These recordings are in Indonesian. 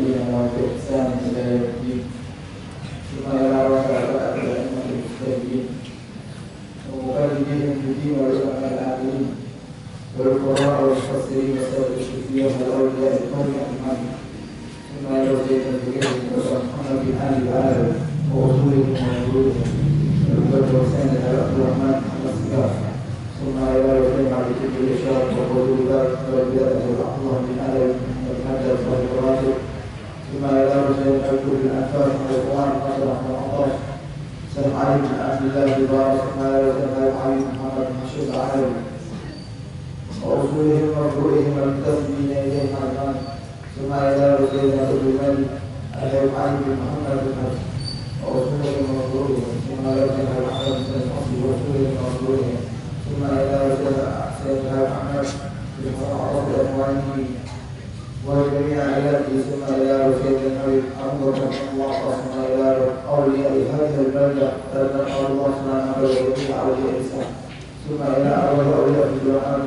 والتابعين لهم بإحسان إلى يوم الدين ثم إلى رفعة الأئمة المجتهدين ومقلدين في الدين والعلماء العاملين والقراء والمفسرين والسلف الصوفية والأولياء القوم أجمعين ثم إلى وزير الفقيه محمد بن علي العالم وأصولهم ومنظورهم والحسين على عبد الرحمن محمد سكاف ثم إلى وزير علي كبير الإشارة وقبول ذلك والبلاد عبد الله بن علي والحجر صاحب الراتب ثم إلى وزير عبد الأنفاس والقرآن قدر رحمه الله سلم علي بن عبد الله بن ثم إلى وزير علي محمد بن حشيش العالم وأصولهم وفروعهم المنتسبين إليهم أجمعين ثم إلى وزير عبد الملك الحبيب علي بن محمد بن حسن وأصولهم وفروعهم ثم إلى وزير الأحمد بن الحسن وأصولهم وفروعهم ثم إلى وزير سيد الأحمد بن عرب أموانه وجميع عياته ثم إلى وزير الحبيب أبو بكر الله ثم إلى أولياء هذه البلدة فلنسأل الله سبحانه وتعالى على الإحسان ثم إلى أولياء الجوهر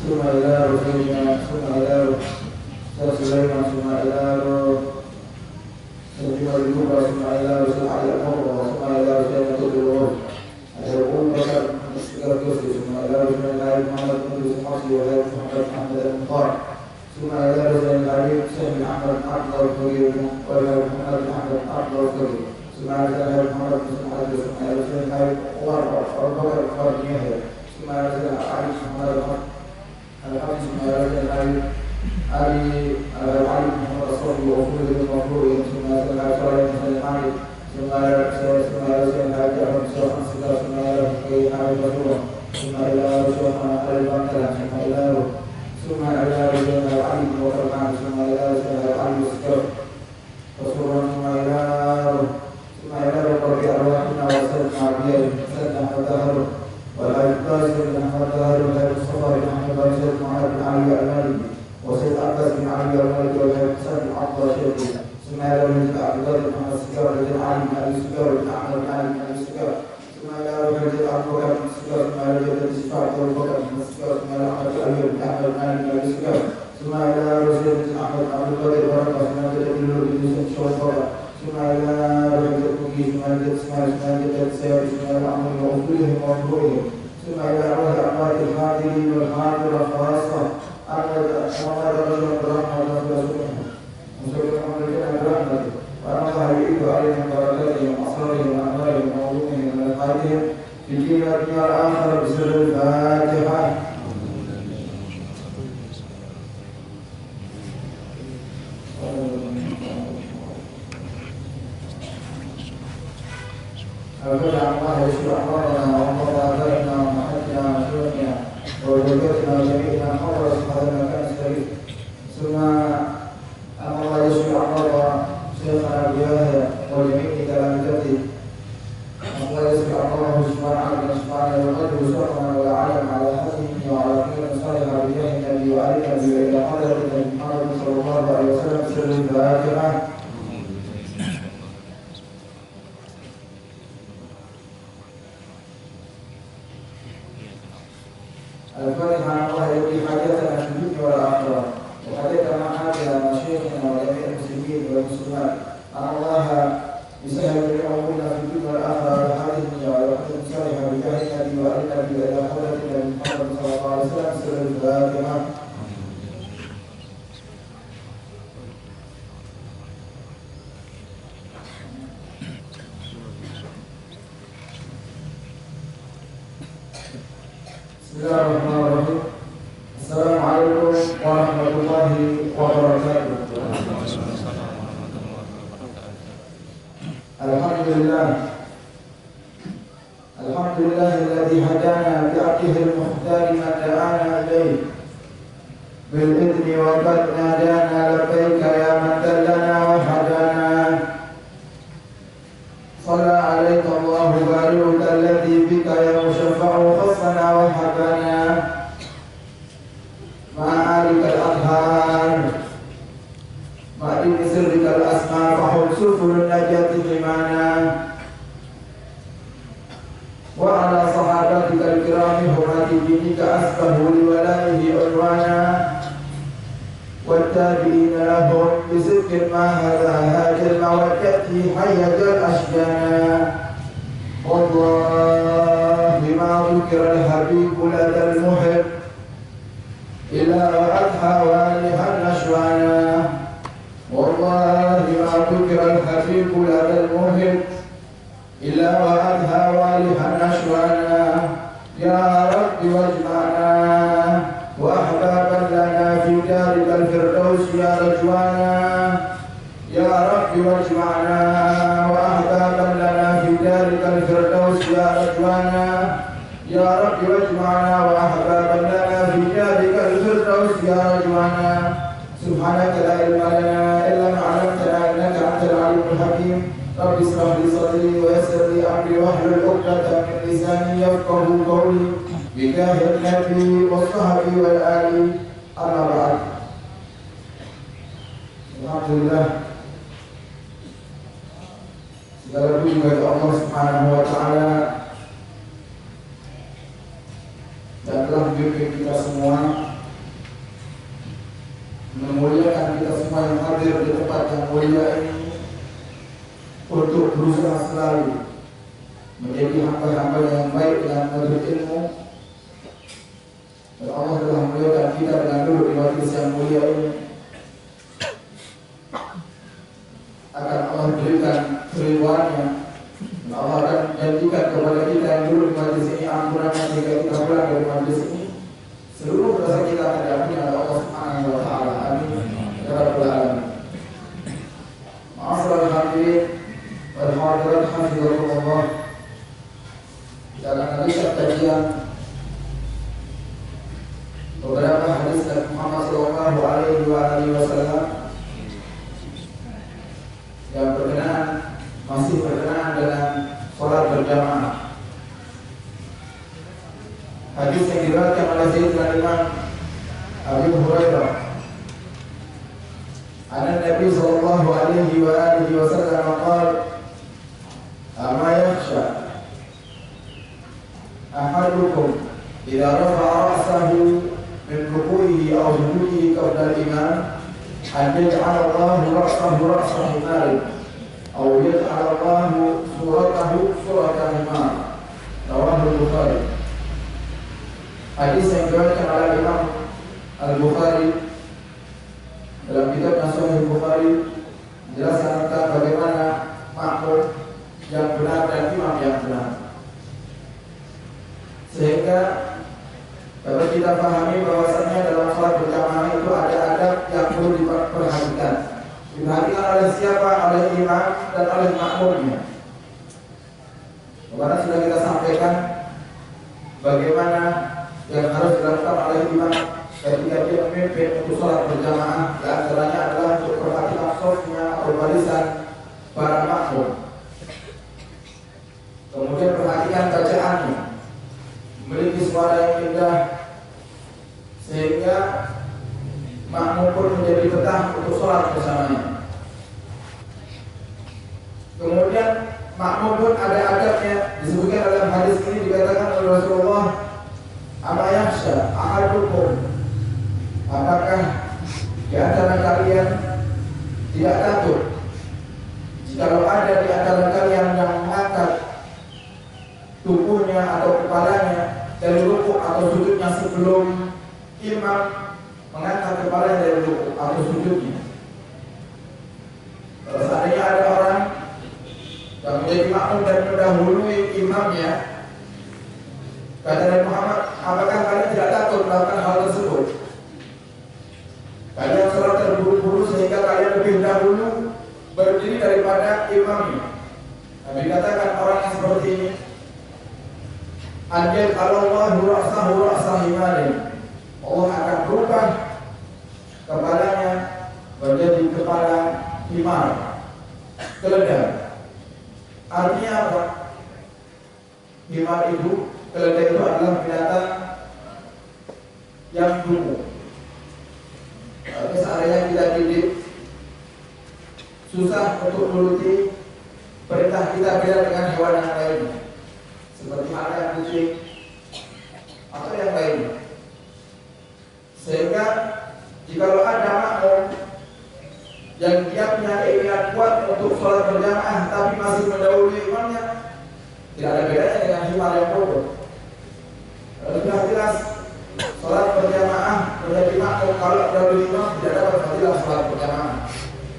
ثم إلى رسولنا ثم إلى سليمان ثم إلى سيدنا الجوبة ثم إلى رسول علي القرى ثم إلى سيدنا الجوبة أبو بكر مستقر كسر ثم إلى رسول الله محمد بن يوسف حصي وغير محمد أحمد المطار ثم إلى رسول الله سيدنا أحمد عبد الكريم وغير محمد أحمد عبد الكريم ثم إلى رسول محمد بن محمد ثم إلى رسول الله أبو بكر خالد يحيى ثم إلى رسول علي محمد الحمد ثم إلى رسول علي محمد رسول وأصوله المفروض ثم إلى رسول علي ثم إلى رسول علي أحمد سلطان سكر ثم إلى رسول علي رسول ثم إلى رسول علي بنكلا ثم إلى رسول علي وفرقان ثم إلى رسول علي سكر رسول ثم إلى رسول أرواحنا وسلم عبيد سلم وتهر والعباس بن أحمد تهر والمصطفى بن أحمد وسيد محمد بن علي المالكي وسيد عباس بن علي المالكي والحسن بن عبد الشيخ ثم إلى ولد عبد الله بن محمد سكر بن علي بن أبي سكر بن أحمد بن علي بن أبي سكر ثم إلى ولد عبد بكر بن سكر ثم إلى ولد سفاعة أبو بكر بن سكر ثم إلى أحمد علي بن أحمد بن علي بن أبي سكر ثم إلى رسول بن أحمد عبد القادر ورقة ثم إلى ابن بن يوسف شوفر ثم إلى ولد الكوكي ثم إلى إسماعيل ثم إلى السيد ثم إلى عمر وأصولهم وفروعهم ثم إلى أرواح أموات الحاضرين والحاضرة خاصة أحمد رجل برحمة ورسوله وسلم علينا برحمته ونصح يعيد عليهم بركاتهم وأسرارهم وأموالهم وعلومهم ومنفعتهم في الدين والدنيا والآخرة بسر الفاتحة. الفتح الله يشفي أمرنا وأمر آثارنا ومحتنا وسلوكنا وذريتنا وجميعنا حرص هذا المكان الشريف ثم أمر الله يشفي أمر شيخنا بياه وجميع تلامذته الله يشفي أمره سبحانه وتعالى وقدر سرنا والعلم على حسنه وعلى كل صالح بياه النبي وعلى النبي وإلى حضرة محمد صلى الله عليه وسلم سر الفاتحة. الفاتحة على الله يقضي حاجتنا في الدنيا والآخرة وحاجتنا حاجة مشايخنا وجميع المسلمين والمسلمات أن الله يسهل لأمورنا في الدنيا والآخرة وحاجتنا وحاجة صالحة بجاه النبي وآل النبي إلى حضرة النبي محمد صلى الله عليه وسلم سر الفاتحة. بسم الله الرحمن الرحيم. السلام عليكم ورحمة الله وبركاته. الحمد لله الذي هدانا بعبده المختار ما دعانا إليه بالإذن وقد نادانا لبيك يا من دلنا وهدانا. صلى عليك الله بارئك الذي بك يشفع خصنا وحبنا مع آلك الأطهار مع دين سرك الأسمى فحب سفل النجاة حمانا وعلى صحابتك الكرام حماة دينك أسبه لولائه عنوانا والتابعين لهم بصدق ما هذه المودة حيج الأشجان والله ما ذكر الحبيب لدى المحب إلا وأضحى والها النشوانا والله ما ذكر الحبيب لدى المحب إلا وأضحى والها النشوانا يا رب واجمعنا وأحبابا لنا في دارك الفردوس يا رجوانا يا رب واجمعنا وأحبابا لنا في دارك الفردوس يا رجوانا يا رب واجمعنا وأحبابا لنا في دارك الفردوس يا رجوانا سبحانك لا علم لنا إلا ما علمتنا إنك أنت العليم الحكيم رب اشرح لي صدري ويسر لي أمري واحلل عقدة من لساني يفقهوا قولي بجاه النبي والصحب والآل أما بعد. Alhamdulillah, segala puji bagi Allah Subhanahu wa Ta'ala yang telah membimbing kita semua, memuliakan kita semua yang hadir di tempat yang mulia ini untuk berusaha selalu menjadi hamba-hamba yang baik dengan menuntut ilmu. Dan Allah telah memuliakan kita dengan duduk di majelis yang mulia ini. Akan Allah berikan keridhaannya. Allah akan janjikan kepada kita yang duduk di majelis ini ampunannya jika kita pulang dari majelis ini. Seluruh dosa kita akan diampuni oleh Allah Subhanahu wa Ta'ala. Amin ya rabbal alamin. Ma'asyiral hadirin wal hadirat hafizakumullah. Kita akan lanjutkan kajian beberapa hadis dari Muhammad sallallahu alaihi wasallam yang masih berkenaan dengan salat berjamaah. Hadis yang diriwayatkan oleh Sayyidina Imam Abu Hurairah, An Nabi sallallahu alaihi wasallam qala: "Ama yakhsha ahadukum idza rafa'a ra'sahu min ruku'ihi aw sujudihi qabla al-imam an yaj'ala Allahu ra'sahu ra'sa himarin aw yaj'ala Allahu suratahu surata himar." Rawahu Bukhari. Hadis yang diriwayatkan oleh Imam Al-Bukhari dalam kitab Sahih Bukhari menjelaskan tentang bagaimana makmum yang benar dan imam yang benar, sehingga dapat kita pahami bahwasannya dalam salat berjamaah itu ada adab yang perlu diperhatikan. Diperhatikan oleh siapa? Oleh imam dan oleh makmumnya. Kemarin sudah kita sampaikan bagaimana yang harus dilakukan oleh imam ketika dia memimpin untuk salat berjamaah. Di antaranya adalah untuk perhatikan safnya atau barisan para makmum. Kemudian perhatikan bacaannya, memiliki suara yang indah sehingga makmum pun menjadi betah untuk sholat bersamanya. Kemudian makmum pun ada adabnya, disebutkan dalam hadis ini, dikatakan oleh Rasulullah, "Ama yakhsha ahadukum, apakah di antara kalian tidak takut jikalau ada di antara kalian yang mengangkat tubuhnya atau kepalanya dari rukuk atau sujudnya sebelum imam mengangkat kepalanya dari rukuk atau sujudnya." Kalau seandainya ada orang yang menjadi makmum dan mendahului imamnya, kata Nabi Muhammad, apakah kalian tidak takut melakukan hal tersebut? Kalian sholat terburu-buru sehingga kalian lebih dahulu berdiri daripada imamnya. Nabi katakan orang yang seperti ini, Anjil Allahu ra'sahu ra'sa himarin, Allah akan berubah kepalanya menjadi kepala himar, keledai. Artinya apa? Himar itu, keledai itu adalah binatang yang dungu. Seandainya kita didik, susah untuk menuruti perintah kita beda dengan hewan yang lainnya, seperti ayam, kucing, atau yang lainnya. Sehingga jikalau ada makmum yang dia punya keinginan kuat untuk sholat berjamaah tapi masih mendahului imamnya, tidak ada bedanya dengan himar yang bodoh. Sudah jelas sholat berjamaah menjadi makmum kalau mendahului imam tidak dapat fadilah sholat berjamaah,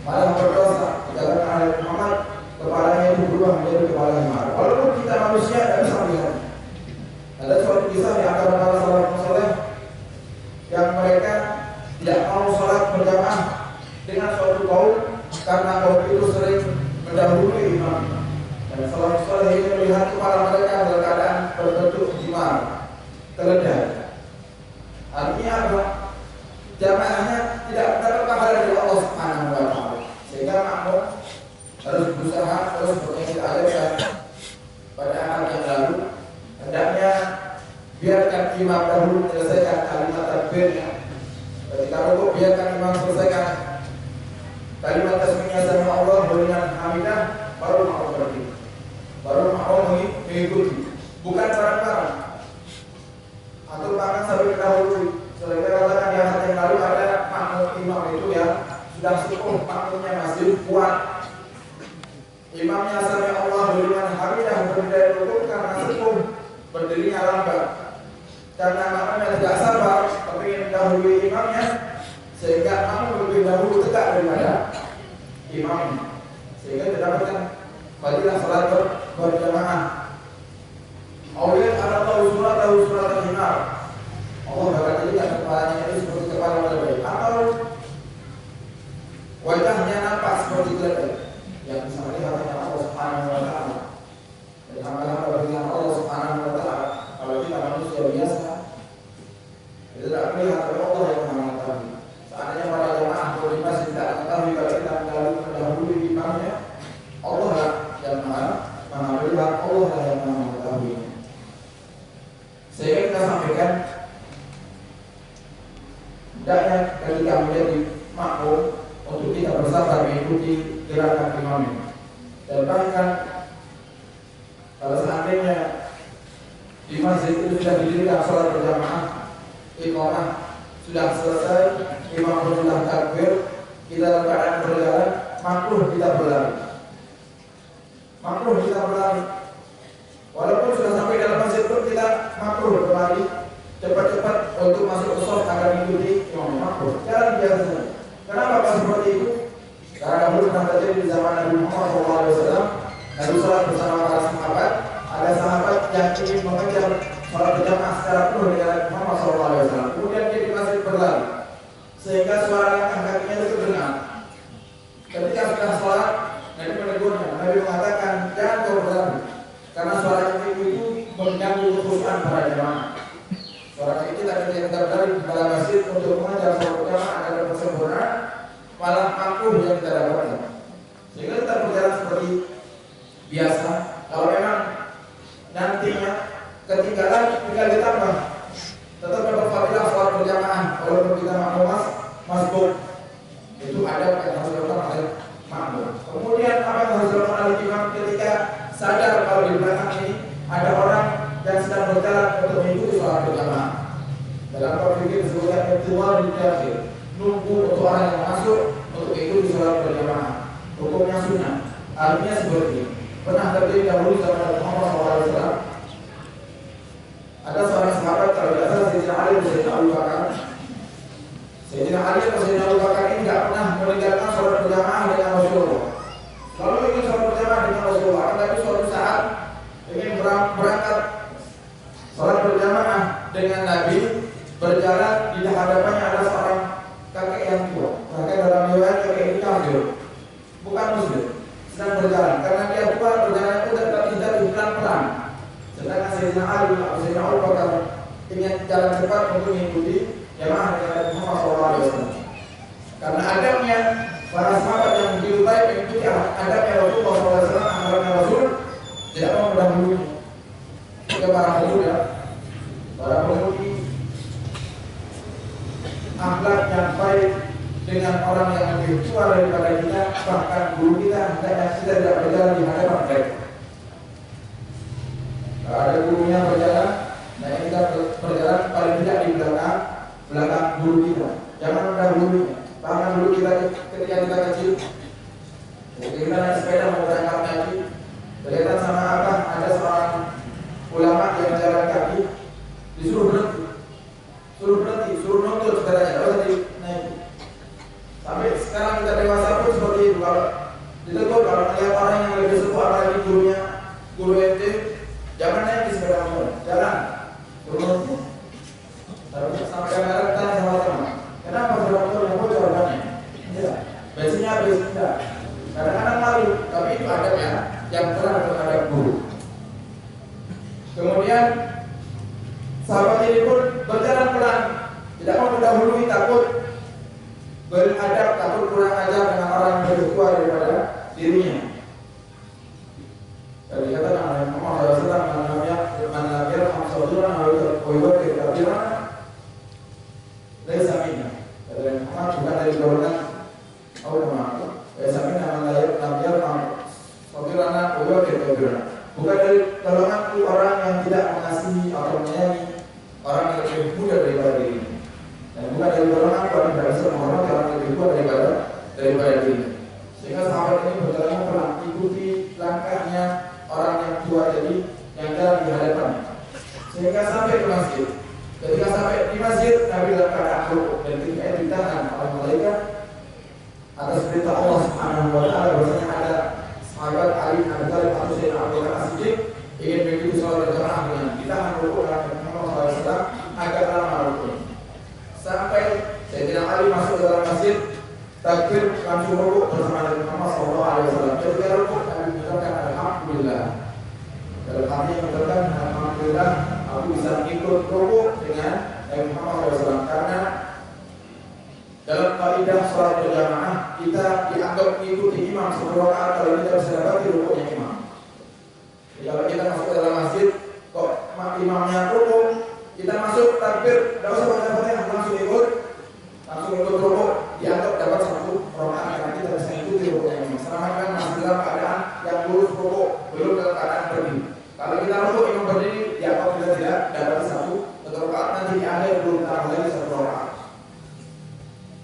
malah berdosa. Jalan Nabi Muhammad kepalanya itu berubah menjadi kepala himar. Walaupun kita manusia tidak bisa melihat. Ada suatu kisah di antara para salafus saleh yang mereka tidak mau sholat berjamaah dengan suatu kaum karena kaum itu sering mendahului imam. Dan salafus saleh ini melihat kepala mereka dalam keadaan berbentuk himar, keledai. Artinya apa? Jamaahnya tidak mendapat pahala dari Allah Subhanahu wa taala. Sehingga makmum harus berusaha terus mengingatkan pada anak yang lalu, hendaknya biarkan imam dahulu menyelesaikan kalimat takbirnya. Ketika rukuk biarkan imam selesaikan kalimat tasmiyah sama Allah dengan hamidah, baru makmum berdiri, baru makmum mengikuti, bukan bareng-bareng atau bahkan sampai dahulu. Sehingga katakan di hadis yang lalu ada makmum imam itu yang sudah sepuh, makmumnya masih kuat, imamnya sami Allah dengan hamidah berdiri rukuk karena sepuh, berdirinya lambat. Karena makmumnya tidak sabar ingin mendahului imamnya, sehingga makmum lebih dahulu tegak daripada imamnya, sehingga mendapatkan fadilah salat berjamaah. Awalnya ada tahu surat himar. Allah bakal jadikan kepalanya itu seperti kepala keledai, atau wajahnya nampak seperti keledai yang bisa melihat hanya Allah Subhanahu wa taala. Dan hamba-hamba dengan Allah Subhanahu wa taala. Kalau kita manusia biasa, kita tidak melihat oleh Allah yang Maha mengetahui. Seandainya para jemaah di masjid tidak mengetahui kalau kita mendahului imamnya, Allah lah yang Maha melihat, Allah lah yang Maha mengetahui. Sehingga kita sampaikan, hendaknya ketika menjadi makmum untuk kita bersabar mengikuti gerakan imamnya. Dan bahkan kalau seandainya di masjid itu sudah didirikan sholat berjamaah, iqamah sudah selesai, imam sudah takbir, kita dalam keadaan berjalan, makruh kita berlari. Makruh kita berlari. Walaupun sudah sampai dalam masjid pun kita makruh berlari cepat-cepat untuk masuk ke shaf agar mengikuti imam. Makruh. Jalan biasa. Kenapa pas seperti itu? Karena dahulu pernah terjadi di zaman Nabi Muhammad SAW. Nabi sholat bersama para sahabat. Ada sahabat yang ingin mengejar sholat berjamaah secara penuh dengan Muhammad SAW. Kemudian dia di masjid berlari, sehingga suara langkah kakinya itu terdengar. Ketika sudah sholat, Nabi menegurnya. Nabi mengatakan, jangan kau berlari, karena suara itu mengganggu kekhusyuan para jamaah. Suara itu tidak kita berlari di dalam masjid untuk mengejar sholat berjamaah agar dapat sempurna, malah makruh yang kita dapatkan. Sehingga kita berjalan seperti biasa. Kalau memang nantinya ketinggalan tinggal ditambah, tetap dapat fadilah sholat berjamaah. Walaupun kita makmum masbuk, itu ada yang harus dilakukan oleh makmum. Kemudian apa yang harus dilakukan oleh imam ketika sadar kalau di belakang ini ada orang yang sedang berjalan untuk mengikuti sholat berjamaah. Dalam perfikir disebutkan keluar di akhir, nunggu untuk orang yang masuk untuk mengikuti sholat berjamaah. Hukumnya sunnah. Artinya seperti ini. Pernah terjadi dahulu zaman Muhammad SAW. Ada seorang sahabat kalau tidak salah Sayyidina Ali dan Sayyidina Abu Bakar. Sayyidina Ali dan Sayyidina Abu Bakar ini tidak pernah meninggalkan sholat berjamaah dengan Rasulullah. Lalu ingin sholat berjamaah dengan Rasulullah. Tapi suatu saat ingin berangkat sholat berjamaah dengan Nabi, berjalan di hadapannya ada seorang kakek yang tua. Kakek dalam riwayat kakek ini kafir, bukan muslim, sedang berjalan. Karena dia tua, berjalan itu tidak pelan-pelan. Sedangkan Sayyidina Ali dan Sayyidina Abu Bakar ingin jalan cepat untuk mengikuti jamaah dengan Muhammad SAW. Karena adabnya para sahabat yang lebih baik mengikuti adabnya Rasulullah SAW, amalannya Rasul tidak mau mendahului. Jika para pemuda, para pemudi akhlak yang baik dengan orang yang lebih tua daripada kita, bahkan guru kita, hendaknya kita tidak berjalan di hadapan mereka. Kalau ada gurunya berjalan, nah kita berjalan paling tidak di belakang guru kita. Jangan mendahului. Karena dulu kita ketika kita kecil, ketika kita naik sepeda mau berangkat kaki, kelihatan sama apa ada seorang ulama yang jalan kaki, disuruh berhenti, suruh nonton sepedanya, lalu tadi naik. Sampai sekarang kita dewasa pun seperti itu. Kalau ditegur, kalau melihat orang yang lebih sepuh, apalagi gurunya, guru SD, jangan naik di sepeda motor, jalan, turun. Tapi sampai kadang-kadang kita sama teman, kenapa sepeda motor yang bocor bannya? Ya, bensinnya habis, tidak. Kadang-kadang malu, tapi itu adabnya yang benar terhadap guru. Kemudian sahabat ini pun berjalan pelan, tidak mau mendahului, takut beradab, takut kurang ajar dengan orang yang lebih tua daripada dirinya. Jadi kata Nabi Muhammad SAW, "Man-lam hamsaturan awal kafiran, laisa minna." Dan Muhammad bukan dari golongan Allah. Laisa minna man lam yarham sabirana awal kafiran. Bukan dari golongan orang yang tidak mengasihi atau menyayangi orang yang lebih muda daripada dirinya. Dan bukan dari golongan orang yang tidak bisa menghormati orang yang lebih tua daripada dirinya. Sehingga sahabat ini berjalan pelan, ikuti langkahnya orang yang tua jadi yang jalan di hadapannya. Sehingga sampai ke masjid. Ketika sampai di masjid, Nabi dalam keadaan rukuk dan ketika itu ditahan oleh malaikat atas perintah Allah Subhanahu wa taala bahwasanya ada sahabat Ali bin Abi Thalib atau Sayyidina Abu Bakar As-Siddiq ingin mengikuti sholat berjamaah dengan ditahan rukuk oleh Muhammad SAW agak lama rukuk. Sampai Sayyidina Ali masuk ke dalam masjid, takbir langsung rukuk bersama Nabi Muhammad SAW. Ketika rukuk, Nabi mengucapkan Alhamdulillah. Dalam hati mengatakan Alhamdulillah, aku bisa ikut rukuk dengan Nabi Muhammad SAW karena dalam kaidah sholat berjamaah kita dianggap mengikuti imam sebelum rakaat kalau kita bisa dapat rukuknya imam. Jadi kalau kita masuk ke dalam masjid, kok imamnya rukuk, kita masuk takbir, tidak usah baca-baca, langsung ikut rukuk, dianggap dapat satu rakaat karena kita bisa ikuti rukuknya imam. Selama kan masih dalam keadaan yang lurus rukuk, belum dalam keadaan berdiri. Kalau kita rukuk imam berdiri, dianggap kita tidak dapat satu rakaat, nanti di akhir belum tambah lagi satu rakaat.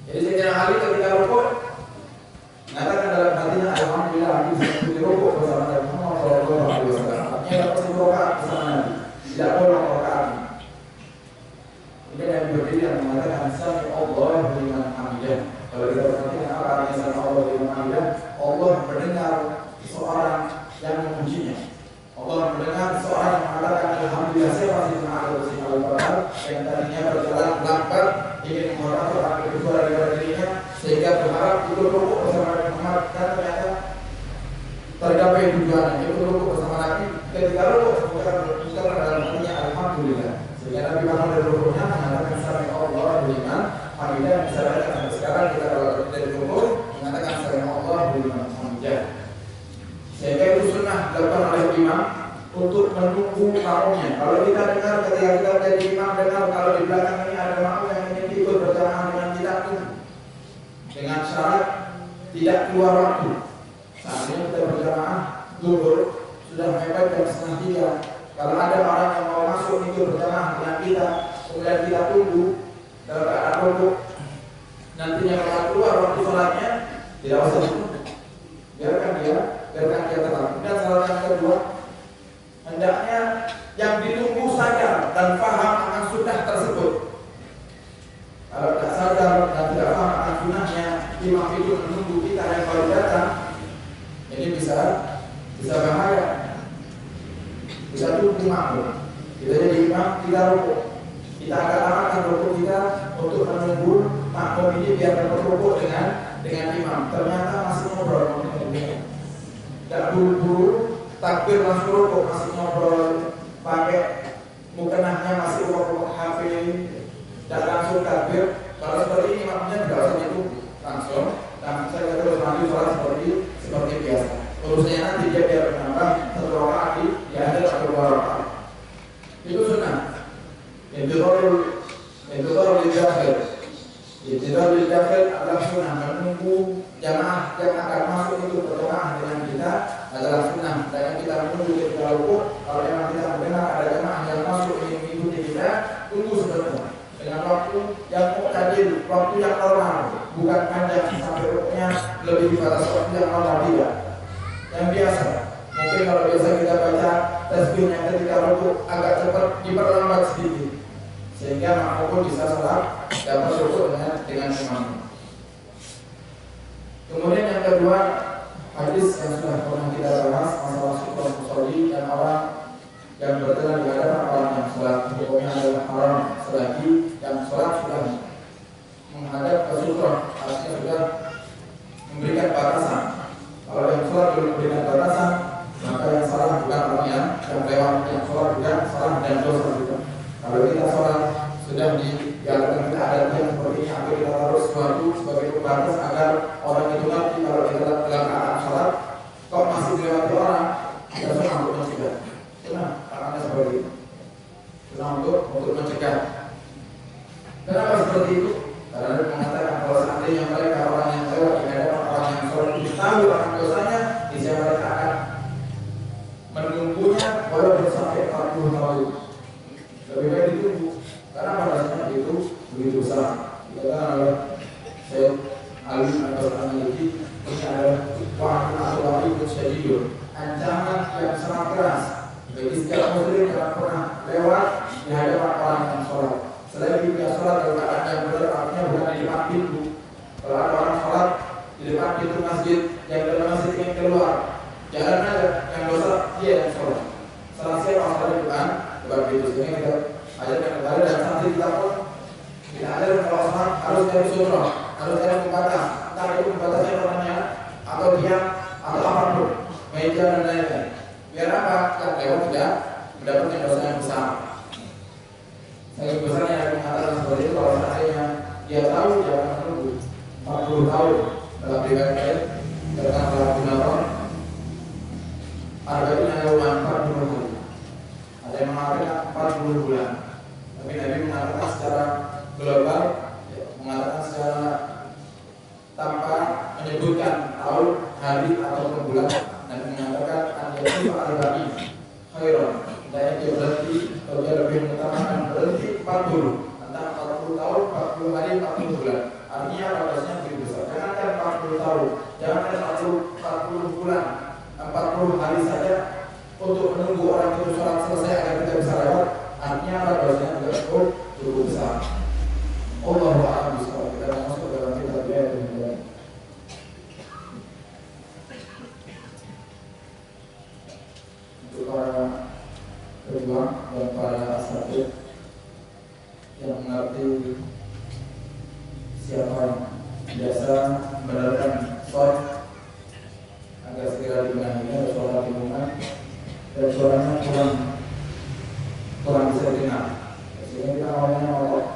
Jadi Sayyidina Ali ketika rukuk mengatakan dalam hatinya Alhamdulillah aku bisa ikuti rukuk bersama Nabi Muhammad SAW. Artinya dapat satu rakaat bersama Nabi, tidak bolong rakaat. Kemudian Nabi berdiri dan mengatakan Sami Allah liman hamidah. Kalau kita perhatikan apa artinya Sami Allah liman hamidah, Allah mendengar seorang yang memujinya. Allah mendengar seorang yang mengatakan Alhamdulillah saya masih mengatur si Al-Fatihah yang tadinya berjalan lambat ingin menghormati orang lebih tua daripada dirinya sehingga berharap ikut rukuk bersama Nabi Muhammad dan ternyata tergapai tujuannya ikut rukuk bersama Nabi. Ketika rukuk bukan dalam hatinya Alhamdulillah sehingga Nabi bangun dari rukuknya mengatakan Sami Allah liman hamidah. Misalnya sampai sekarang kita kalau dari rukuk mengatakan Sami Allah liman hamidah. Sehingga itu sunnah dilakukan oleh imam untuk menunggu makmumnya. Kalau kita dengar ketika kita menjadi imam dengar kalau di belakang ini ada makmum yang ingin ikut berjamaah dengan kita dengan syarat tidak keluar waktu. Saat ini kita berjamaah zuhur sudah mepet jam 2:30. Kalau ada orang yang mau masuk ikut berjamaah dengan kita, kemudian kita tunggu dalam keadaan rukuk, nantinya kalau keluar waktu sholatnya tidak usah tunggu. Biarkan dia tetap. Dan salah yang kedua, hendaknya yang ditunggu sadar dan paham akan sunnah tersebut. Kalau tidak sadar dan tidak paham akan sunnahnya, imam itu menunggu kita yang baru datang, ini bisa bahaya. Kita tunggu makmum, kita jadi imam, kita rukuk, kita akan amalkan rukuk kita untuk menunggu makmum ini biar dapat rukuk dengan imam. Ternyata masih ngobrol. Tidak buru-buru takbir langsung rukuk, masih ngobrol pakai mukenahnya masih urut HP, tidak langsung takbir. Kalau seperti ini maknanya tidak usah itu langsung dan saya terus maju sholat seperti biasa. Urusannya nanti dia biar menambah satu rakaat di akhir atau 2 rakaat. Itu sunnah. Intidharul liddakhil adalah sunnah. Menunggu jamaah yang akan masuk itu berjamaah dengan kita adalah sunnah. Dan yang kita menunggu ketika rukuk, kalau memang kita mendengar ada jamaah yang masuk ingin mengikuti kita, tunggu sebentar dengan waktu yang muqtadil, waktu yang normal. bukan panjang sampai rukuknya lebih batas waktu yang normal, tidak. Yang biasa, mungkin kalau biasa kita baca tasbihnya ketika rukuk agak cepat, diperlambat sedikit sehingga makmum bisa sholat dapat rukuk dengan imam. Kemudian yang kedua, hadis yang sudah pernah kita bahas masalah syukur musolli dan orang yang berjalan di hadapan orang yang sholat, hukumnya adalah haram selagi yang sholat sudah menghadap ke sutra, artinya sudah memberikan batasan. Kalau yang sholat belum memberikan batasan, maka yang salah bukan orang yang lewat, yang sholat juga salah dan dosa juga. Kalau kita sholat sudah dijalankan kita ada yang seperti ini, agar kita taruh sesuatu sebagai pembatas agar orang itu ngerti kalau kita dalam keadaan sholat kok masih dilewati orang, kita senang untuk mencegah. Senang, karena seperti itu. Senang untuk mencegah. Kenapa seperti itu? Karena dia mengatakan kalau seandainya mereka orang yang lewat di hadapan orang yang sholat itu tahu akan dosanya, niscaya mereka akan menunggunya walaupun sampai 40 tahun. Lebih baik ditunggu, karena rasanya itu begitu besar. Dikatakan oleh Syekh Ali Al-Maliki, ini adalah wa'adun atau syadidun, ancaman yang sangat keras bagi setiap muslim yang pernah lewat di hadapan orang yang sholat. Selagi dia sholat dalam keadaan yang benar, artinya bukan di depan pintu. Kalau ada orang sholat di depan pintu masjid, yang dalam masjid ingin keluar, jangan aja yang dosa dia yang sholat. Selesai orang sholat di depan pintu. Sehingga kita ajarkan kepada dan sanksi kita pun kita ajarkan kalau sholat harus dari sutra, harus dari pembatas, entah itu pembatasnya orangnya atau dia atau apapun, meja dan lain-lain. Biar apa? Yang lewat tidak mendapatkan dosa yang besar. Yang besarnya yang mengatakan seperti itu, kalau seandainya dia tahu dia akan menunggu 40 tahun dalam riwayat tentang para gunawan arba'in yawman 40 hari. Ada yang mengatakan 40 bulan. Tapi Nabi mengatakan secara global, mengatakan secara tanpa menyebutkan tahun, hari ataupun bulan. Nabi mengatakan an-yasifu arba'in khairan. Dan dia berhenti, atau dia lebih mengutamakan berhenti 40, antara 40 tahun, 40 hari, 40 bulan. Artinya bagusnya lebih besar. Jangankan 40 tahun, jangankan 40 bulan, 40 hari saja untuk menunggu orang itu sholat selesai agar kita bisa lewat. Artinya bagusnya juga cukup besar. Allahu a'lam bishawab. Kita masuk dalam kitab Bidayatul. Untuk para berjuang dan para asatid yang mengerti siapa yang biasa menerapkan sholat agar segera dibenahinya, sholat lingkungan dan suaranya kurang bisa didengar, sehingga kita awalnya ngomong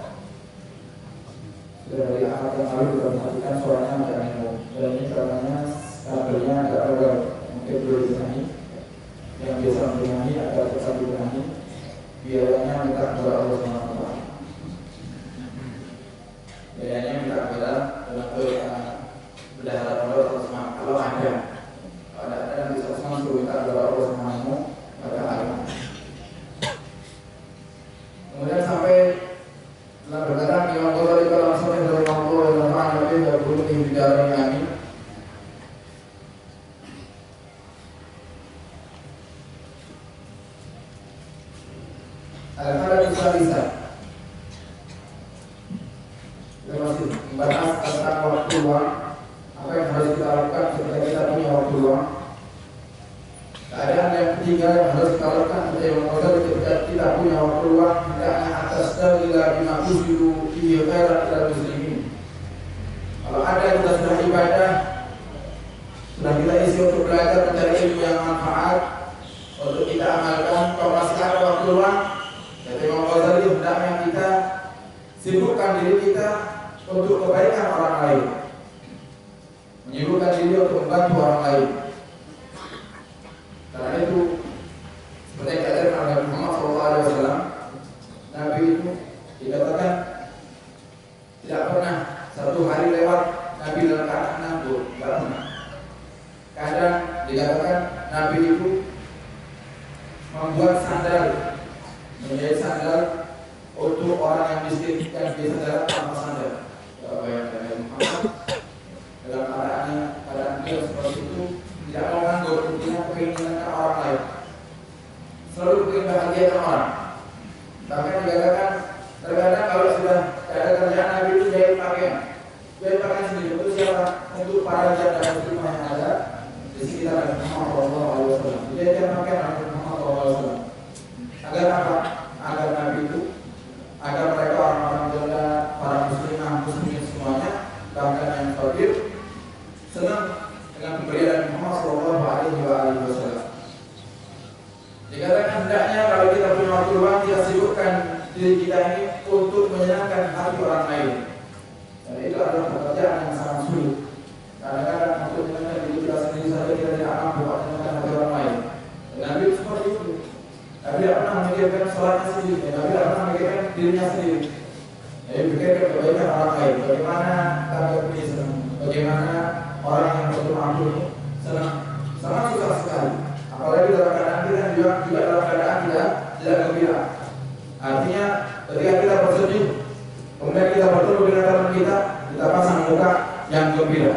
sudah dari akad yang lalu kita perhatikan suaranya agak nemu, dan ini karenanya kabelnya agak rewel, mungkin perlu dibenahi. Yang biasa membenahi agar tetap dibenahi, biayanya minta kepada Allah SWT. Biayanya minta kepada bendahara Allah SWT. Kalau ada yang bisa langsung minta kepada Allah SWT, maka ada. Kemudian sampai telah berkata Imam Ghazali kalau sampai dalam Allah dan Nabi dan belum dibidarani amin. Ada bisa. Kita masih membahas tentang waktu luang. Apa yang harus kita lakukan ketika kita punya waktu luang. Keadaan yang ketiga yang harus kita lakukan ketika kita punya waktu luang, tidak hanya atas dalil bima tusidu fi khairat lil muslimin. Kalau ada kita sudah ibadah, sudah kita isi untuk belajar mencari ilmu yang manfaat untuk kita amalkan. Kalau masih ada waktu luang, jadi Imam Ghazali hendaknya kita sibukkan diri kita untuk kebaikan orang lain, menyibukkan diri untuk membantu orang lain. Karena itu seperti yang diajarkan oleh Muhammad SAW, Nabi itu dikatakan tidak pernah satu hari lewat Nabi dalam keadaan nganggur, tidak pernah. Kadang dikatakan Nabi itu membuat sandal, menjadi sandal untuk orang yang miskin yang biasa jalan tanpa sandal. Bayangkan Muhammad dalam keadaan dia seperti itu tidak mau nganggur, intinya keinginan orang lain, selalu ingin bahagia orang. Bahkan dikatakan terkadang kalau sudah ada kerjaan Nabi itu jahit pakaian sendiri. Untuk siapa? Untuk para janda dan muslimah yang ada di sekitar Nabi Muhammad SAW. Dijahitkan pakaian Nabi Muhammad SAW. Agar apa? Agar Nabi itu, agar mereka orang-orang janda, para muslimin semuanya, bahkan yang fakir, senang dengan pemberian Nabi Muhammad SAW. Dikatakan hendaknya kalau kita punya waktu luang, kita sibukkan diri kita ini untuk menyenangkan hati orang lain. Dan itu adalah pekerjaan yang sangat sulit. Kadang-kadang untuk menyenangkan diri kita sendiri saja kita tidak mampu menyenangkan hati orang lain. Dan Nabi seperti itu. Nabi tidak pernah memikirkan sholatnya sendiri, Nabi tidak pernah memikirkan dirinya sendiri. Nabi memikirkan kebaikan orang lain. Bagaimana kami ini senang, bagaimana orang yang mampu ini senang, sangat susah sekali. Apalagi dalam keadaan kita juga dalam keadaan tidak gembira. Artinya ketika kita bersedih, kemudian kita bertemu dengan teman kita pasang muka yang gembira,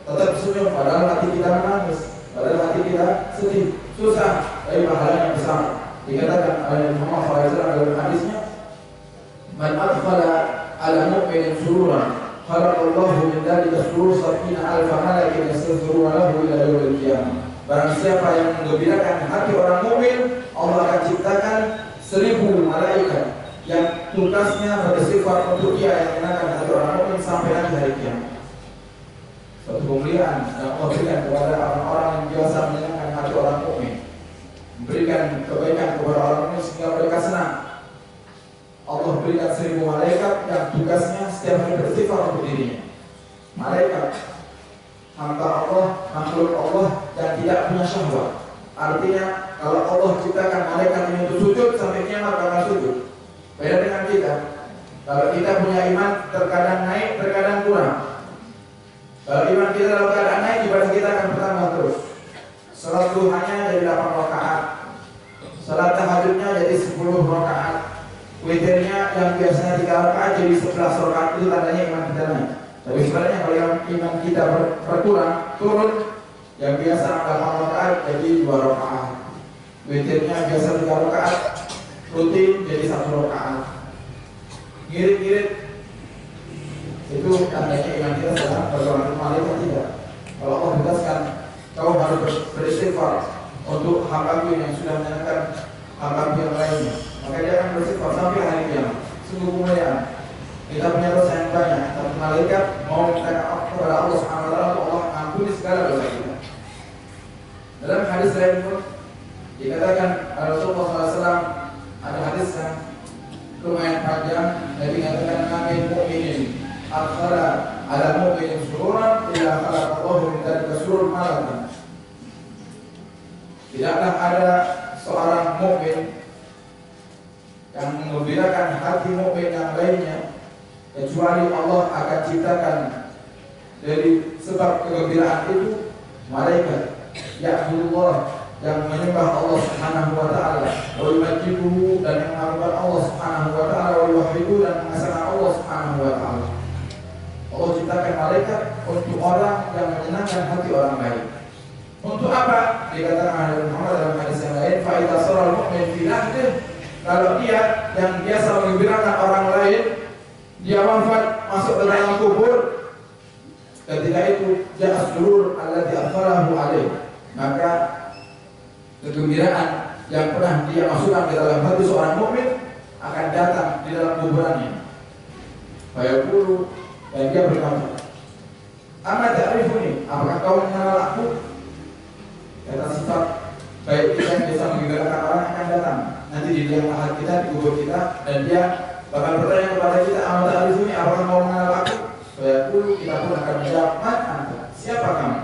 tetap senyum, padahal hati kita menangis, padahal hati kita sedih, susah, tapi pahalanya besar. Dikatakan oleh Muhammad SAW dalam hadisnya, "Man adkhala ala mu'minin sururan, khalaqallahu min dzalika surur 70,000 malakin yastaghfiruna lahu ila yaumil qiyamah." Barang siapa yang menggembirakan hati orang mukmin, Allah akan ciptakan 1000 malaikat yang tugasnya bersifat untuk dia yang menyenangkan hati orang mukmin sampai nanti hari kiamat. Suatu kemuliaan yang Allah berikan kepada orang-orang yang biasa menyenangkan hati orang mukmin, memberikan kebaikan kepada orang mukmin sehingga mereka senang. Allah berikan 1000 malaikat yang tugasnya setiap hari bersifat untuk dirinya. Malaikat hamba Allah, makhluk Allah yang tidak punya syahwat. Artinya kalau Allah ciptakan malaikat ini untuk sujud sampai kiamat bakal sujud. Beda dengan kita. Kalau kita punya iman terkadang naik, terkadang kurang. Kalau iman kita dalam keadaan naik, ibadah kita akan bertambah terus. Salat duhanya jadi 8 rakaat, salat tahajudnya jadi 10 rakaat, witirnya yang biasanya 3 rakaat jadi 11 rakaat. Itu tandanya iman kita naik. Tapi sebenarnya kalau iman kita berkurang, turun, yang biasa 8 rakaat jadi 2 rakaat, witirnya biasa 3 rakaat, rutin jadi 1 rakaat, ngirit-ngirit, itu tandanya iman kita sedang berkurang. Malaikat tidak. Kalau Allah tegaskan, kau harus beristighfar untuk hamba yang sudah menyenangkan hamba yang lainnya, maka dia akan beristighfar sampai hari kiamat. Sungguh kemuliaan. Kita punya dosa yang banyak, tapi malaikat mau minta maaf kepada Allah Subhanahu wa taala untuk Allah ampuni segala dosa kita. Dalam hadis lain pun dikatakan Rasulullah SAW, ada hadis yang lumayan panjang, Nabi mengatakan amin mu'minin akhala ala mu'minin sururan illa khalaqallahu min dzalika surur malakan. Tidaklah ada seorang mukmin yang mengembirakan hati mukmin yang lainnya kecuali Allah akan ciptakan dari sebab kegembiraan itu malaikat ya'budullah yang menyembah Allah Subhanahu wa taala, wa yumajiduhu dan yang mengagungkan Allah Subhanahu wa taala, wa yuwahhidu dan mengesahkan Allah Subhanahu wa taala. Allah ciptakan malaikat untuk orang yang menyenangkan hati orang lain. Untuk apa? Dikatakan oleh Muhammad dalam hadis yang lain, fa idza sara al-mu'min fi nahdihi, kalau dia yang biasa menggembirakan orang lain, dia wafat masuk ke dalam kubur, ketika itu ja'a surur alladzi akharahu alaih, maka kegembiraan yang pernah dia masukkan ke dalam hati seorang mukmin akan datang di dalam kuburannya. Fayaqulu, dan dia berkata, "Amma ta'rifuni, apakah kau mengenal aku?" Kata sifat baik kita yang bisa menggembirakan orang akan datang nanti di liang lahat kita, di kubur kita, dan dia bakal bertanya kepada kita, "Amma ta'rifuni, apakah kau mengenal aku?" Fayaqulu, kita pun akan menjawab, "Man anta?" Siapa kamu?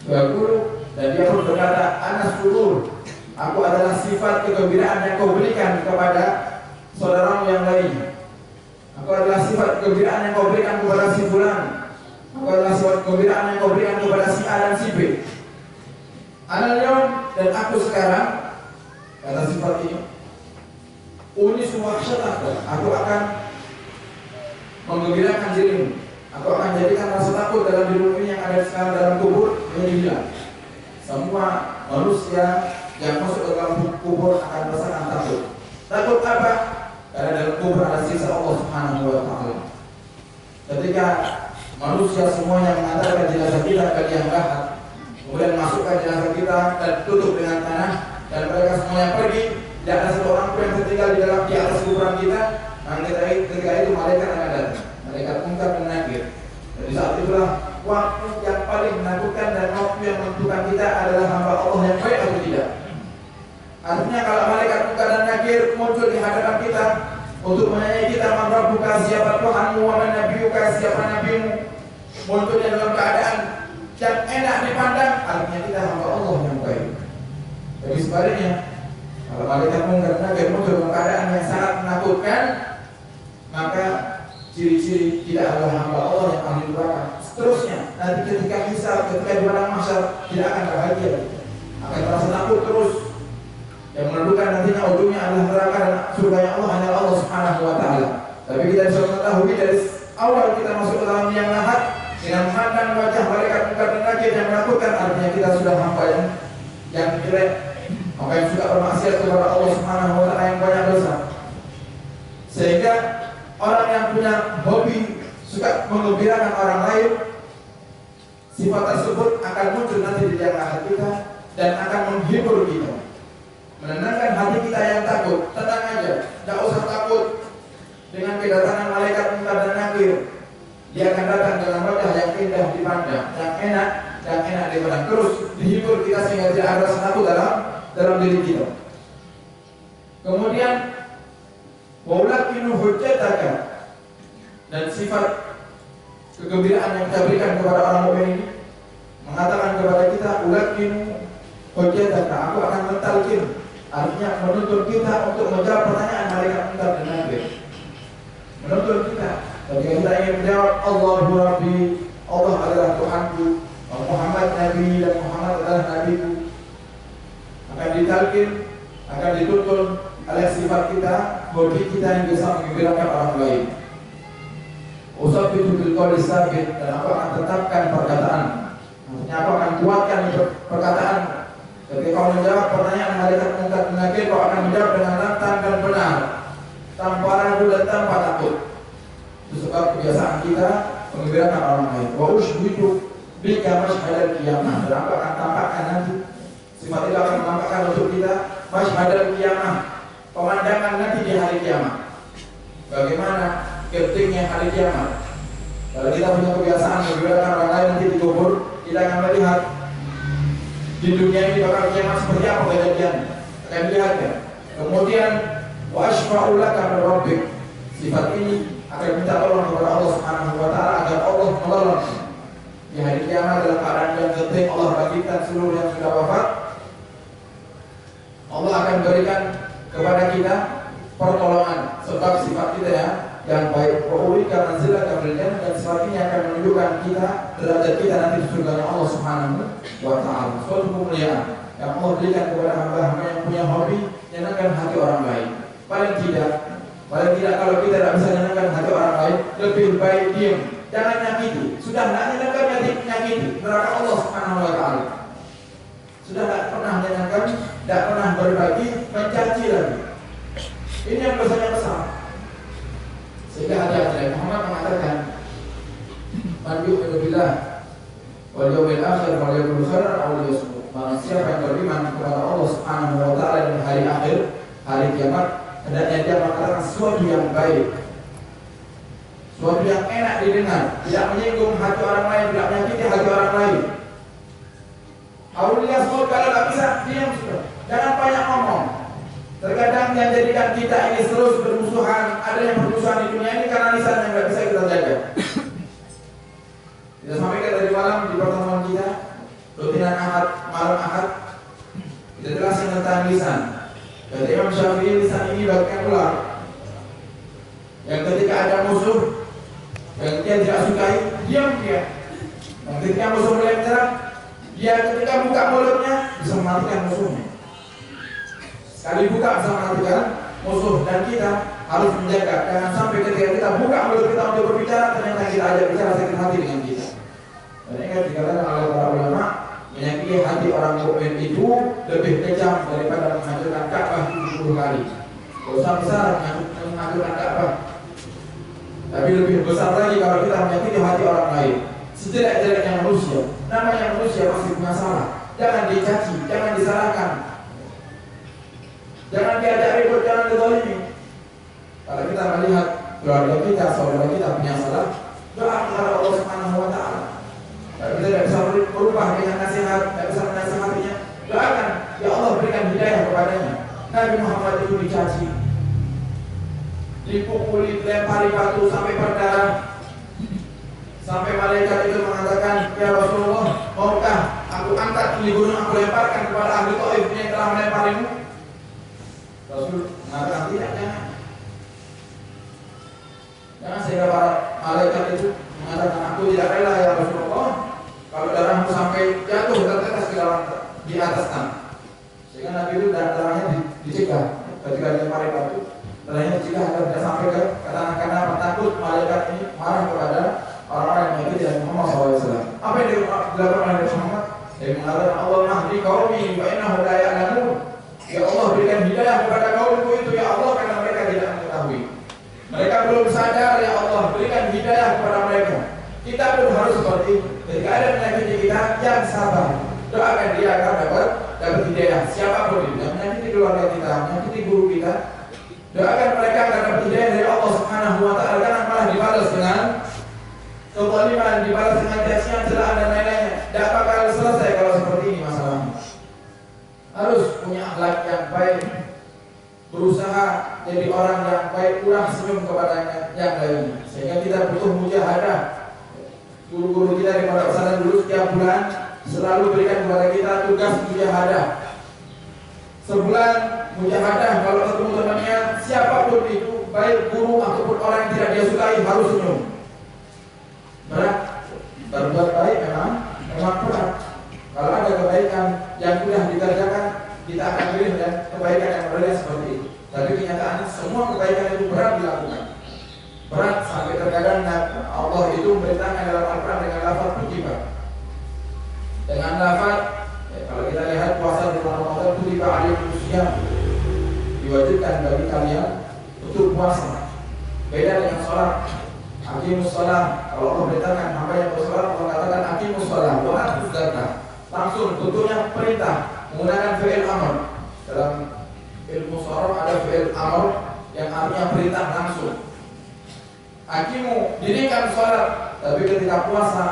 Fayaqulu, dan dia pun berkata, "Ana surur." Aku adalah sifat kegembiraan yang kau berikan kepada saudaramu yang lain. Aku adalah sifat kegembiraan yang kau berikan kepada si fulan. Aku adalah sifat kegembiraan yang kau berikan kepada si A dan si B. Al-yawm, dan aku sekarang, kata sifat ini, uni suwahsyataka, aku akan menggembirakan dirimu. Aku akan jadikan rasa takut dalam dirimu yang ada sekarang dalam kubur menjadi hilang. Semua manusia yang masuk ke dalam kubur akan merasakan takut. Takut apa? Karena dalam kubur ada sisa Allah Subhanahu wa Ta'ala. Ketika manusia semuanya mengantarkan jenazah kita ke liang lahat, kemudian masukkan jenazah kita dan tutup dengan tanah, dan mereka semuanya pergi, tidak ada satu orang pun yang tertinggal di atas kuburan kita. Ketika itu malaikat akan datang, malaikat Munkar dan Nakir. Jadi saat itulah waktu yang paling menakutkan dan waktu yang menentukan kita adalah hamba Allah yang baik atau tidak. Artinya kalau malaikat Munkar dan Nakir muncul di hadapan kita untuk menanyai kita, man rabbuka, siapa Tuhanmu, wa man nabiyuka, siapa nabimu, munculnya dalam keadaan yang enak dipandang, artinya kita hamba Allah yang baik. Jadi sebaliknya, kalau malaikat Munkar dan Nakir muncul dalam keadaan yang sangat menakutkan, maka ciri-ciri tidak adalah hamba Allah yang ahli neraka. Seterusnya, nanti ketika hisab, ketika di padang mahsyar, tidak akan bahagia, akan merasa takut terus. Yang menentukan nantinya ujungnya adalah neraka dan surganya Allah hanya Allah Subhanahu wa Ta'ala. Tapi kita bisa mengetahui dari awal kita masuk ke dalam liang lahat dengan memandang wajah malaikat Munkar dan Nakir yang menakutkan, artinya kita sudah hamba yang jelek, hamba yang suka bermaksiat kepada Allah Subhanahu wa Ta'ala yang banyak dosa. Sehingga orang yang punya hobi suka menggembirakan orang lain, sifat tersebut akan muncul nanti di liang lahat kita dan akan menghibur kita, menenangkan hati kita yang takut. Tenang aja, tidak usah takut dengan kedatangan malaikat Munkar dan Nakir. Dia akan datang dalam wajah yang indah dipandang, yang enak dipandang, terus dihibur kita sehingga tidak ada rasa takut dalam diri kita. Kemudian waulakinu hujjataka, dan sifat kegembiraan yang kita berikan kepada orang mukmin ini mengatakan kepada kita, ulakinu hujjataka, aku akan mentalkin, artinya menuntun kita untuk menjawab pertanyaan malaikat Munkar dan Nakir. Menuntun kita ketika kita ingin menjawab Allahu Rabbi, Allah adalah Tuhanku, Muhammad Nabi dan Muhammad adalah Nabiku, akan ditalkin, akan dituntun oleh sifat kita, hobi kita yang bisa menggembirakan orang lain. Usabbitu bil qawli sabit, dan aku akan tetapkan perkataan, artinya aku akan kuatkan perkataan. Ketika kau menjawab pertanyaan malaikat Munkar dan Nakir, kau akan menjawab dengan lantang dan benar, tanpa ragu dan tanpa takut. Itu sebab kebiasaan kita menggembirakan orang lain. Wa ushbitu bika masyhadal qiyamah, dan aku akan tampakkan nanti, sifat itu akan menampakkan untuk kita masyhadal qiyamah, pemandangan nanti di hari kiamat. Bagaimana gentingnya hari kiamat? Kalau kita punya kebiasaan menggembirakan orang lain nanti di kubur, kita akan melihat di dunia ini bakal kiamat seperti apa kejadiannya, akan dilihat ya. Kemudian wa ashfa'u laka min rabbik, sifat ini akan minta tolong kepada Allah Subhanahu wa Ta'ala agar Allah menolong di hari kiamat dalam keadaan yang genting. Allah bagikan seluruh yang sudah wafat, Allah akan berikan kepada kita pertolongan, sebab sifat kita yang baik. Wa'ulika manzilaka fil jannah, dan sifat ini akan menunjukkan kita derajat kita nanti di surga Allah Subhanahu wa Ta'ala. Suatu kemuliaan yang Allah berikan kepada hamba-hamba yang punya hobi menyenangkan hati orang lain. Paling tidak kalau kita tidak bisa menyenangkan hati orang lain, lebih baik diam, jangan nyakiti. Sudah tidak menyenangkan nyakiti neraka Allah Subhanahu wa Ta'ala. Sudah tidak pernah menyenangkan, tidak pernah berbagi, mencaci lagi. Ini yang dosanya besar. Sehingga hati-hati. Muhammad mengatakan, man yu'minu billah wal yawmil akhir wal yawmil khairan aw liyasmut. Siapa yang beriman kepada Allah Subhanahu wa Ta'ala dan hari akhir, hari kiamat, hendaknya dia mengatakan sesuatu yang baik, sesuatu yang enak didengar, tidak menyinggung hati orang lain, tidak menyakiti hati orang lain. Aw liyasmut, kalau tidak bisa diam sudah, jangan banyak ngomong. Terkadang yang jadikan kita ini terus bermusuhan, adanya permusuhan di dunia ini karena lisan yang tidak bisa kita jaga. Kita sampaikan dari malam di pertemuan kita, rutinan Ahad, malam Ahad, kita jelasin tentang lisan. Kata Imam Syafi'i, lisan ini bagaikan ular yang ketika ada musuh yang dia tidak sukai, diam dia. Dan ketika musuh mulai menyerang, dia ketika buka mulutnya bisa mematikan musuhnya. Sekali buka bisa mematikan musuh. Dan kita harus menjaga. Jangan sampai ketika kita buka mulut kita untuk berbicara, ternyata kita ajak bicara sakit hati dengan kita. Dan ingat dikatakan oleh para ulama, menyakiti hati orang mukmin itu lebih kejam daripada menghancurkan Ka'bah 70 kali. Dosa besar menghancurkan Ka'bah. Tapi lebih besar lagi kalau kita menyakiti hati orang lain. Sejelek-jeleknya manusia, namanya manusia pasti punya salah. Jangan dicaci, jangan disalahkan, jangan diajak ribut, jangan dizalimi. Kalau kita melihat keluarga kita, saudara kita punya salah, doa kepada Allah Subhanahu wa Ta'ala. Kalau kita tidak bisa berubah dengan nasihat, tidak bisa menasihatinya, doakan, ya Allah berikan hidayah kepadanya. Nabi Muhammad itu dicaci, dipukuli, dilempari batu sampai berdarah. Sampai malaikat itu mengatakan, ya Rasulullah, maukah aku angkat di gunung, aku lemparkan kepada ahli Taif yang telah melemparimu? Rasul mengatakan tidak, jangan sehingga para malaikat itu mengatakan, aku tidak rela ya Rasulullah kalau darahmu sampai jatuh tertetes ke dalam di atas tanah. Sehingga Nabi itu darahnya dicegah ketika dilempari batu, darahnya dicegah agar tidak sampai ke tanah karena takut malaikat ini marah kepada orang-orang yang menyakiti Nabi Muhammad SAW. Apa yang dilakukan oleh Nabi Muhammad? Dia mengatakan, Allah mahdi qaumi fa innahu la ya'lamun. Ya Allah berikan hidayah kepada kaumku itu ya Allah karena mereka tidak mengetahui. Mereka belum sadar ya Allah berikan hidayah kepada mereka. Kita pun harus seperti itu. Ketika ada menyakiti kita yang sabar, doakan dia agar dapat hidayah. Siapapun itu yang menyakiti keluarga kita, menyakiti guru kita, doakan mereka agar dapat hidayah dari Allah Subhanahu wa Ta'ala. Jangan malah dibalas dengan kezaliman, dibalas dengan cacian, celaan dan lain-lainnya. Tidak bakal selesai kalau seperti ini masalahnya. Harus punya akhlak yang baik, berusaha jadi orang yang baik, kurang senyum kepada yang lainnya. Sehingga kita butuh mujahadah. Guru-guru kita di pondok pesantren dulu setiap bulan selalu berikan kepada kita tugas mujahadah. Sebulan mujahadah, kalau ketemu temannya siapapun itu, baik guru ataupun orang yang tidak dia sukai, harus senyum. Berat, berbuat baik memang berat. Kalau ada kebaikan yang sudah dikerjakan, kita akan pilih dan kebaikan yang berbeda seperti itu. Tapi kenyataannya semua kebaikan itu berat dilakukan. Berat sampai terkadang Allah itu memberitakan dalam Al-Quran dengan lafaz kutiba. Dengan lafaz, kalau kita lihat puasa di bulan Ramadan, kutiba alaikum syiyam, diwajibkan bagi kalian untuk puasa. Beda dengan sholat. Aqimus shalah, kalau Allah beritakan hamba yang bersolat, Allah katakan aqimus shalah wa atuz zakah. Langsung tentunya perintah menggunakan fi'il amr. Dalam ilmu sharaf ada fi'il amr yang artinya perintah langsung. Aqimu, dirikan salat, tapi ketika puasa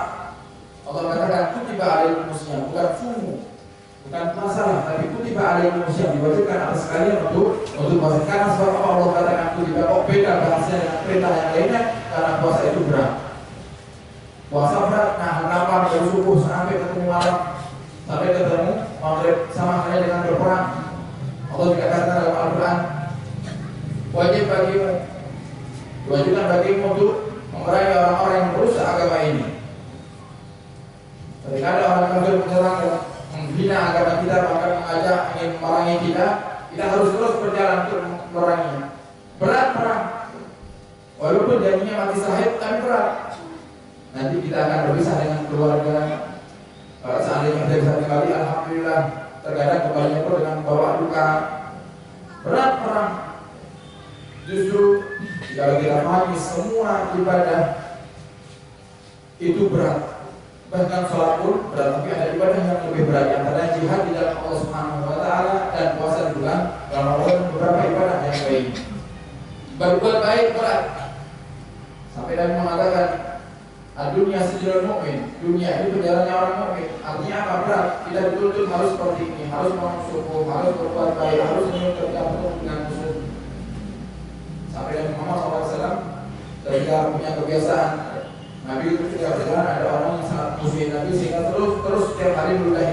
Allah katakan kutiba alaikumusiyam, bukan sumu, bukan masalah, tapi kutiba alaikumusiyam, diwajibkan atas kalian untuk puasa. Karena sebab apa Allah katakan kutiba, kok beda bahasanya dengan perintah yang lainnya? Karena puasa itu berat. Puasa berat, nah kenapa dari subuh sampai ketemu malam, sampai ketemu maghrib, sama halnya dengan berperang. Allah juga katakan dalam Al-Quran, wajib bagimu, diwajibkan bagimu untuk memerangi orang-orang yang merusak agama ini. Ketika ada orang kafir menyerang dan menghina agama kita, bahkan mengajak ingin memerangi kita, kita harus terus berjalan untuk memeranginya. Berat perang, walaupun janjinya mati syahid, tapi berat. Nanti kita akan berpisah dengan keluarga. Kalau seandainya kita bisa kembali, alhamdulillah. Terkadang kembalinya pun dengan bawa duka. Berat perang. Justru kalau kita pahami semua ibadah itu berat. Bahkan sholat pun berat, tapi ada ibadah yang lebih berat. Antara jihad di dalam Allah Subhanahu wa Ta'ala dan puasa di bulan Ramadan, beberapa ibadah yang baik. Berbuat baik berat. Sampai Nabi mengatakan, dunia sejauh mukmin, dunia ini perjalanannya orang mukmin. Artinya apa? Berat. Tidak dituntut harus seperti ini, harus mensyukur, harus berbuat baik, harus menyukur bertemu dengan musuh. Sampai Nabi Muhammad SAW ketika punya kebiasaan, Nabi itu ketika berjalan ada orang yang sangat musuhin Nabi, sehingga terus setiap hari meludahi